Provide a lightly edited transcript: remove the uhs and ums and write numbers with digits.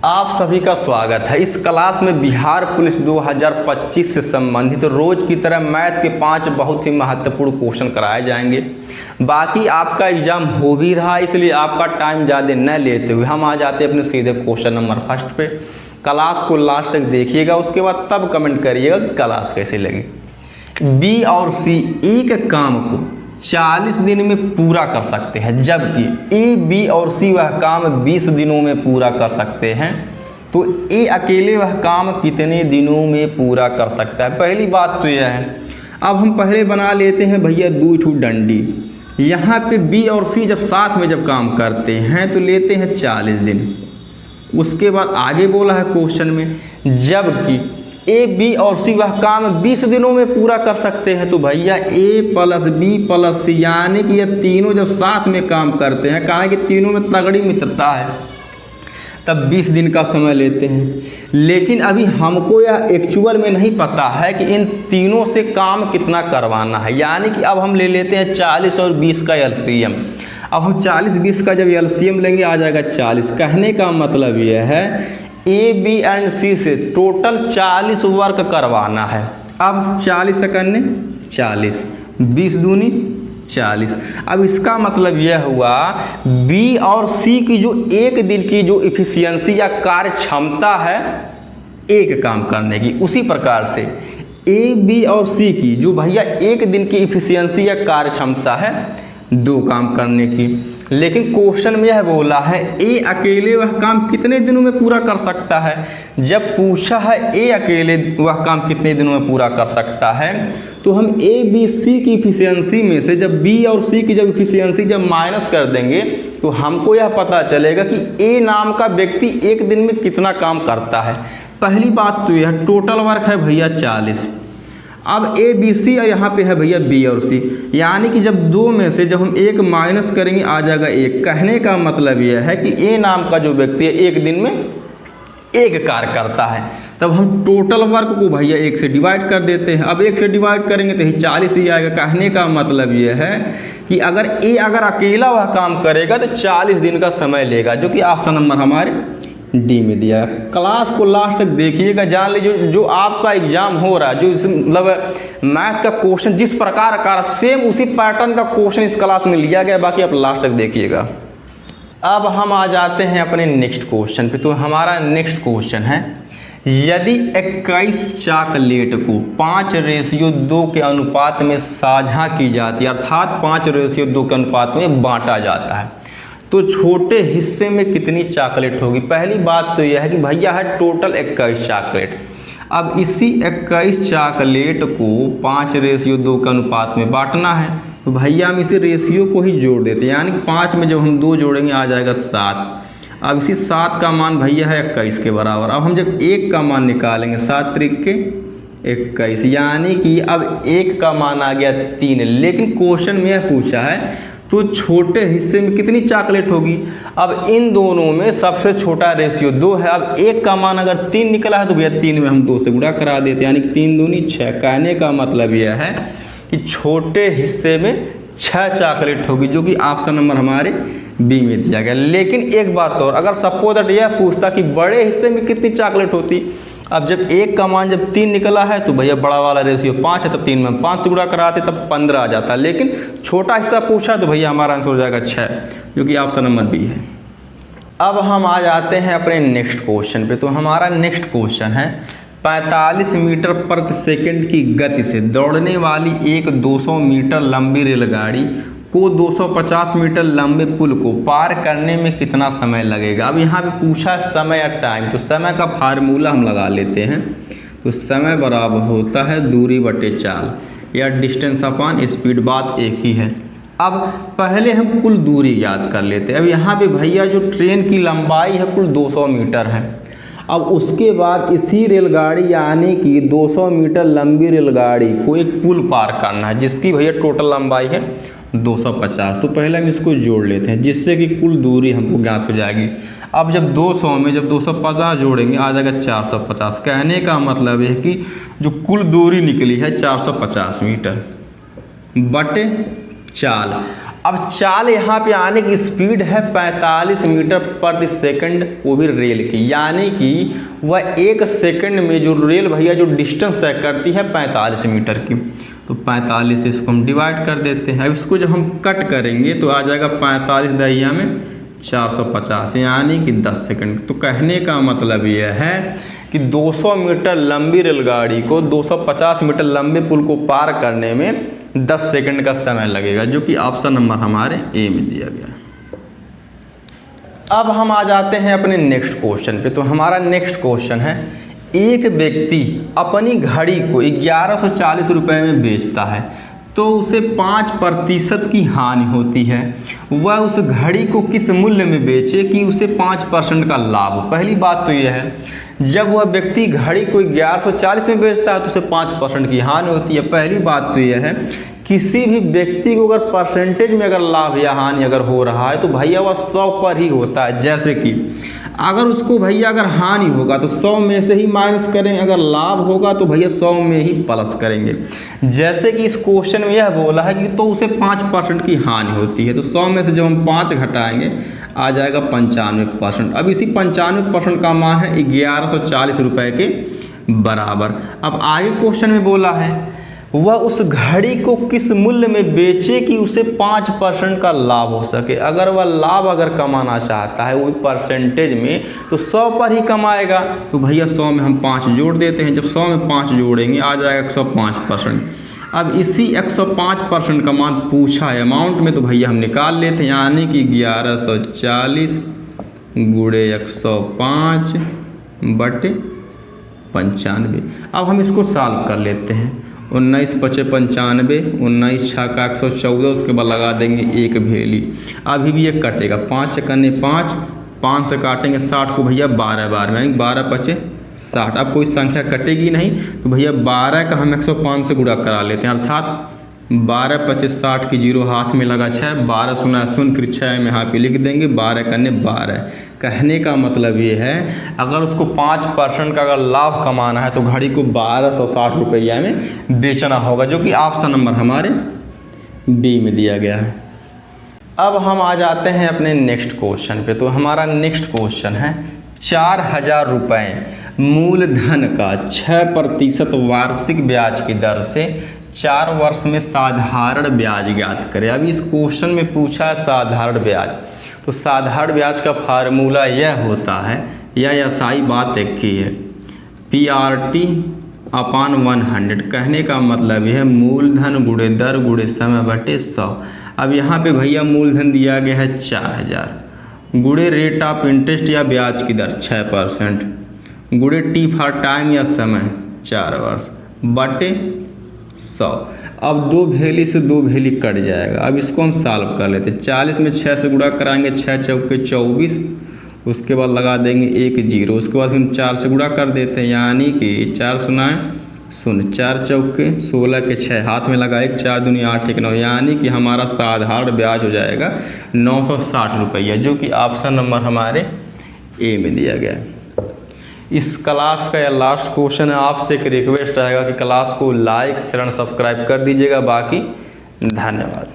आप सभी का स्वागत है। इस क्लास में बिहार पुलिस 2025 से संबंधित रोज की तरह मैथ के 5 बहुत ही महत्वपूर्ण क्वेश्चन कराए जाएंगे। बाकी आपका एग्जाम हो भी रहा है, इसलिए आपका टाइम ज़्यादा न लेते हुए हम आ जाते हैं अपने सीधे क्वेश्चन नंबर फर्स्ट पे। क्लास को लास्ट तक देखिएगा, उसके बाद तब कमेंट करिएगा क्लास कैसे लगी। बी और सी एक काम को 40 दिन में पूरा कर सकते हैं, जबकि ए, बी और सी वह काम 20 दिनों में पूरा कर सकते हैं, तो ए अकेले वह काम कितने दिनों में पूरा कर सकता है। पहली बात तो यह है, अब हम पहले बना लेते हैं भैया 2 डंडी। यहाँ पे बी और सी जब साथ में जब काम करते हैं तो लेते हैं 40 दिन। उसके बाद आगे बोला है क्वेश्चन में, जबकि ए, बी और सी वह काम 20 दिनों में पूरा कर सकते हैं, तो भैया ए प्लस बी प्लस सी यानी कि ये तीनों जब साथ में काम करते हैं, कहा कि तीनों में तगड़ी मित्रता है, तब 20 दिन का समय लेते हैं। लेकिन अभी हमको यह एक्चुअल में नहीं पता है कि इन तीनों से काम कितना करवाना है, यानी कि अब हम ले लेते हैं 40 और 20 का एलसीएम। अब हम 40-20 का जब एलसीएम लेंगे आ जाएगा 40। कहने का मतलब यह है ए, बी एंड सी से टोटल 40 वर्क करवाना है। अब 40 सेकंड 40, 20 दूनी 40। अब इसका मतलब यह हुआ बी और सी की जो एक दिन की जो इफिशियंसी या कार्य क्षमता है एक काम करने की, उसी प्रकार से ए, बी और सी की जो भैया एक दिन की इफिशियंसी या कार्य क्षमता है 2 काम करने की। लेकिन क्वेश्चन में यह बोला है ए अकेले वह काम कितने दिनों में पूरा कर सकता है। जब पूछा है ए अकेले वह काम कितने दिनों में पूरा कर सकता है, तो हम ए, बी, सी की इफिशियंसी में से जब बी और सी की जब इफिशियंसी जब माइनस कर देंगे तो हमको यह पता चलेगा कि ए नाम का व्यक्ति एक दिन में कितना काम करता है। पहली बात तो यह टोटल वर्क है भैया 40। अब ए, बी, सी और यहाँ पे है भैया बी और सी, यानी कि जब 2 में से जब हम 1 माइनस करेंगे आ जाएगा 1। कहने का मतलब यह है कि ए नाम का जो व्यक्ति है एक दिन में एक कार्य करता है। तब हम टोटल वर्क को भैया 1 से डिवाइड कर देते हैं। अब 1 से डिवाइड करेंगे तो ही 40 ही आएगा। कहने का मतलब यह है कि अगर अकेला वह काम करेगा तो 40 दिन का समय लेगा, जो कि ऑप्शन नंबर हमारे डी में दिया है। क्लास को लास्ट तक देखिएगा, जान लीजिए जो आपका एग्जाम हो रहा है, जो मतलब मैथ का क्वेश्चन जिस प्रकार का सेम उसी पैटर्न का क्वेश्चन इस क्लास में लिया गया, बाकी आप लास्ट तक देखिएगा। अब हम आ जाते हैं अपने नेक्स्ट क्वेश्चन पे। तो हमारा नेक्स्ट क्वेश्चन है, यदि 21 चॉकलेट को 5:2 के अनुपात में साझा की जाती है, अर्थात 5:2 के अनुपात में बांटा जाता है, तो छोटे हिस्से में कितनी चॉकलेट होगी। पहली बात तो यह है कि भैया है टोटल 21 चॉकलेट। अब इसी 21 चॉकलेट को 5:2 के अनुपात में बांटना है, तो भैया हम इसे रेशियो को ही जोड़ देते हैं, यानी 5 में जब हम 2 जोड़ेंगे आ जाएगा 7। अब इसी 7 का मान भैया है 21 के बराबर। अब हम जब 1 का मान निकालेंगे 7 त्रिक के 21, यानी कि अब 1 का मान आ गया 3। लेकिन क्वेश्चन में यह पूछा है तो छोटे हिस्से में कितनी चॉकलेट होगी। अब इन दोनों में सबसे छोटा रेशियो 2 है। अब 1 का मान अगर 3 निकला है तो भैया 3 में हम 2 से गुणा करा देते हैं, यानी कि 3 दूनी 6। कहने का मतलब यह है कि छोटे हिस्से में 6 चॉकलेट होगी, जो कि ऑप्शन नंबर हमारे बी में दिया गया। लेकिन एक बात और, अगर सपोज दैट यह पूछता कि बड़े हिस्से में कितनी चॉकलेट होती, अब जब 1 का मान जब 3 निकला है तो भैया बड़ा वाला रेशियो 5 है, तब 3 में 5 से गुणा कराते तब 15 आ जाता। लेकिन छोटा हिस्सा पूछा तो भैया हमारा आंसर हो जाएगा 6, जो कि ऑप्शन नंबर बी है। अब हम आ जाते हैं अपने नेक्स्ट क्वेश्चन पे। तो हमारा नेक्स्ट क्वेश्चन है, 45 मीटर प्रति सेकंड की गति से दौड़ने वाली एक 200 मीटर लंबी रेलगाड़ी को 250 मीटर लंबे पुल को पार करने में कितना समय लगेगा। अब यहाँ पे पूछा समय या टाइम, तो समय का फार्मूला हम लगा लेते हैं। तो समय बराबर होता है दूरी बटे चाल, या डिस्टेंस अपॉन स्पीड, बात एक ही है। अब पहले हम कुल दूरी याद कर लेते हैं। अब यहाँ पे भैया जो ट्रेन की लंबाई है कुल 200 मीटर है। अब उसके बाद इसी रेलगाड़ी यानी कि 200 मीटर लंबी रेलगाड़ी को एक पुल पार करना है, जिसकी भैया टोटल लंबाई है 250। तो पहले हम इसको जोड़ लेते हैं, जिससे कि कुल दूरी हमको ज्ञात हो जाएगी। अब जब 200 में जब 250 जोड़ेंगे आ जाएगा 450। कहने का मतलब है कि जो कुल दूरी निकली है 450 मीटर बटे चाल। अब चाल यहाँ पे आने की स्पीड है 45 मीटर प्रति सेकंड, वो भी रेल की, यानी कि वह 1 सेकंड में जो रेल भैया जो डिस्टेंस तय करती है 45 मीटर की, तो 45 से इसको हम डिवाइड कर देते हैं। अब इसको जब हम कट करेंगे तो आ जाएगा 45 दहिया में 450, यानी कि 10 सेकंड। तो कहने का मतलब यह है कि 200 मीटर लंबी रेलगाड़ी को 250 मीटर लंबे पुल को पार करने में 10 सेकंड का समय लगेगा, जो कि ऑप्शन नंबर हमारे ए में दिया गया है। अब हम आ जाते हैं अपने नेक्स्ट क्वेश्चन पे। तो हमारा नेक्स्ट क्वेश्चन है, एक व्यक्ति अपनी घड़ी को 1140 रुपये में बेचता है तो उसे 5% की हानि होती है। वह उस घड़ी को किस मूल्य में बेचे कि उसे 5% का लाभ हो। पहली बात तो यह है, जब वह व्यक्ति घड़ी को 1140 में बेचता है तो उसे 5% की हानि होती है। पहली बात तो यह है, किसी भी व्यक्ति को अगर परसेंटेज में अगर लाभ या हानि अगर हो रहा है तो भैया वह 100 पर ही होता है। जैसे कि अगर उसको भैया अगर हानि होगा तो 100 में से ही माइनस करें, अगर लाभ होगा तो भैया 100 में ही प्लस करेंगे। जैसे कि इस क्वेश्चन में यह बोला है कि तो उसे 5% की हानि होती है, तो 100 में से जब हम 5 घटाएंगे आ जाएगा 95%। अब इसी 95% का मान है 1140 रुपये के बराबर। अब आगे क्वेश्चन में बोला है, वह उस घड़ी को किस मूल्य में बेचे कि उसे 5% का लाभ हो सके। अगर वह लाभ अगर कमाना चाहता है वो परसेंटेज में तो 100 पर ही कमाएगा। तो भैया 100 में हम 5 जोड़ देते हैं, जब 100 में 5 जोड़ेंगे आ जाएगा 105%। अब इसी 105% का मान पूछा है अमाउंट में, तो भैया हम निकाल लेते हैं, यानी कि 1140 गुणे 105 बटे 95। अब हम इसको सॉल्व कर लेते हैं। 19 पचे 95, 19 छः का 114, उसके बाद लगा देंगे 1 भेली। अभी भी ये कटेगा, 5 कने 5, 5 से काटेंगे 60 को भैया 12 बार में, यानी 12 पचे 60। अब कोई संख्या कटेगी नहीं तो भैया 12 का हम 105 से गुणा करा लेते हैं, अर्थात 12 पचे 60 की 0 हाथ में लगा 6, 12 सुना 0 फिर 6 में यहाँ पे लिख देंगे, 12 कने 12। कहने का मतलब ये है, अगर उसको 5% का अगर लाभ कमाना है तो घड़ी को 1260 रुपया में बेचना होगा, जो कि ऑप्शन नंबर हमारे बी में दिया गया है। अब हम आ जाते हैं अपने नेक्स्ट क्वेश्चन पे। तो हमारा नेक्स्ट क्वेश्चन है, 4000 रुपये मूलधन का 6% वार्षिक ब्याज की दर से 4 वर्ष में साधारण ब्याज ज्ञात करें। अभी इस क्वेश्चन में पूछा है साधारण ब्याज, तो साधारण ब्याज का फार्मूला यह होता है, यह ऐसाई बात एक ही है, PRT/100। कहने का मतलब यह है मूलधन गुणे दर गुणे समय बटे 100। अब यहाँ पे भैया मूलधन दिया गया है 4000 गुणे रेट ऑफ इंटरेस्ट या ब्याज की दर 6% गुणे टी फॉर टाइम या समय 4 वर्ष बटे 100। अब 2 भेली से 2 भेली कट जाएगा। अब इसको हम सॉल्व कर लेते हैं। 40 में 6 से गुणा कराएंगे, 6 चौके 24, उसके बाद लगा देंगे 1 0, उसके बाद हम 4 से गुणा कर देते हैं, यानी कि 4 सुनाए 0, 4 चौके 16 के 6 हाथ में लगा 1, 4 दूनी 8 1 9, यानी कि हमारा साधारण ब्याज हो जाएगा 960 रुपया, जो कि ऑप्शन नंबर हमारे ए में दिया गया है। इस क्लास का यह लास्ट क्वेश्चन है। आपसे एक रिक्वेस्ट रहेगा कि क्लास को लाइक शेयर सब्सक्राइब कर दीजिएगा। बाकी धन्यवाद।